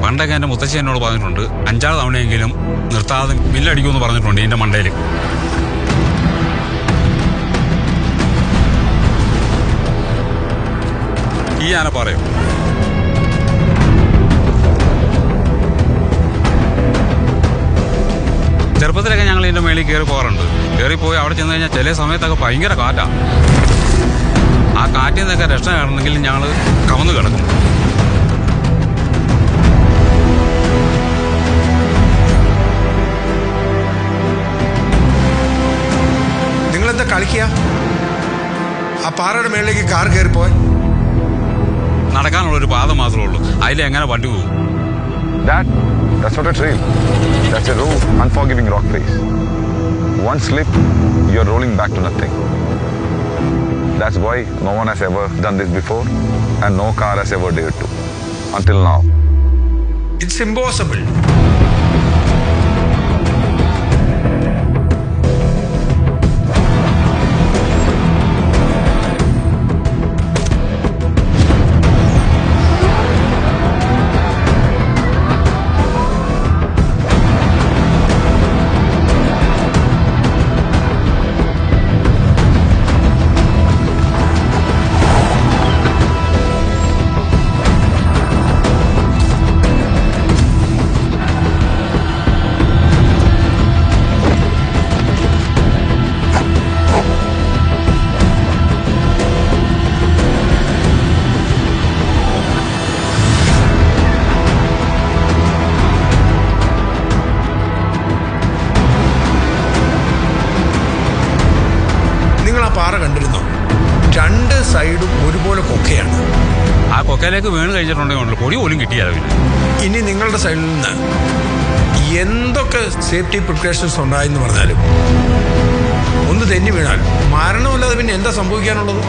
പണ്ടൊക്കെ എൻ്റെ മുത്തശ്ശി എന്നോട് പറഞ്ഞിട്ടുണ്ട് 5-6 തവണയെങ്കിലും നിർത്താതെ മില്ലടിക്കുമെന്ന് പറഞ്ഞിട്ടുണ്ട് എൻ്റെ മണ്ടയിൽ. ഈ ആന പറയോ? ചെറുപ്പത്തിലൊക്കെ ഞങ്ങൾ ഇതിൻ്റെ മേളിൽ കയറി പോകാറുണ്ട്. കയറിപ്പോയി അവിടെ ചെന്ന് കഴിഞ്ഞാൽ ചില സമയത്തൊക്കെ ഭയങ്കര കാറ്റാണ്. ആ കാറ്റിൽ നിന്നൊക്കെ രക്ഷ കാണണമെങ്കിൽ ഞങ്ങൾ കവന്ന് കിടക്കും. നിങ്ങളെന്താ കളിക്കുക? ആ പാറയുടെ മേളിലേക്ക് കാർ കയറിപ്പോയി. നടക്കാനുള്ളൊരു പാത മാത്രമേ ഉള്ളൂ, അതിലെങ്ങനെ വണ്ടി പോകും? That's not a trail. That's a raw, unforgiving rock face. One slip, you're rolling back to nothing. That's why no one has ever done this before and no car has ever dared to. Until now. It's impossible. പാറ കണ്ടിരുന്നോ? 2 സൈഡും ഒരുപോലെ കൊക്കയാണ്. ആ കൊക്കയിലേക്ക് വീണ് കഴിച്ചിട്ടുണ്ടെങ്കിൽ പൊടി പോലും കിട്ടിയാൽ. ഇനി നിങ്ങളുടെ സൈഡിൽ നിന്ന് എന്തൊക്കെ സേഫ്റ്റി പ്രിക്കോഷൻസ് ഉണ്ടായെന്ന് പറഞ്ഞാലും ഒന്ന് തെന്നി വീണാൽ മരണമല്ലാതെ പിന്നെ എന്താ സംഭവിക്കാനുള്ളത്?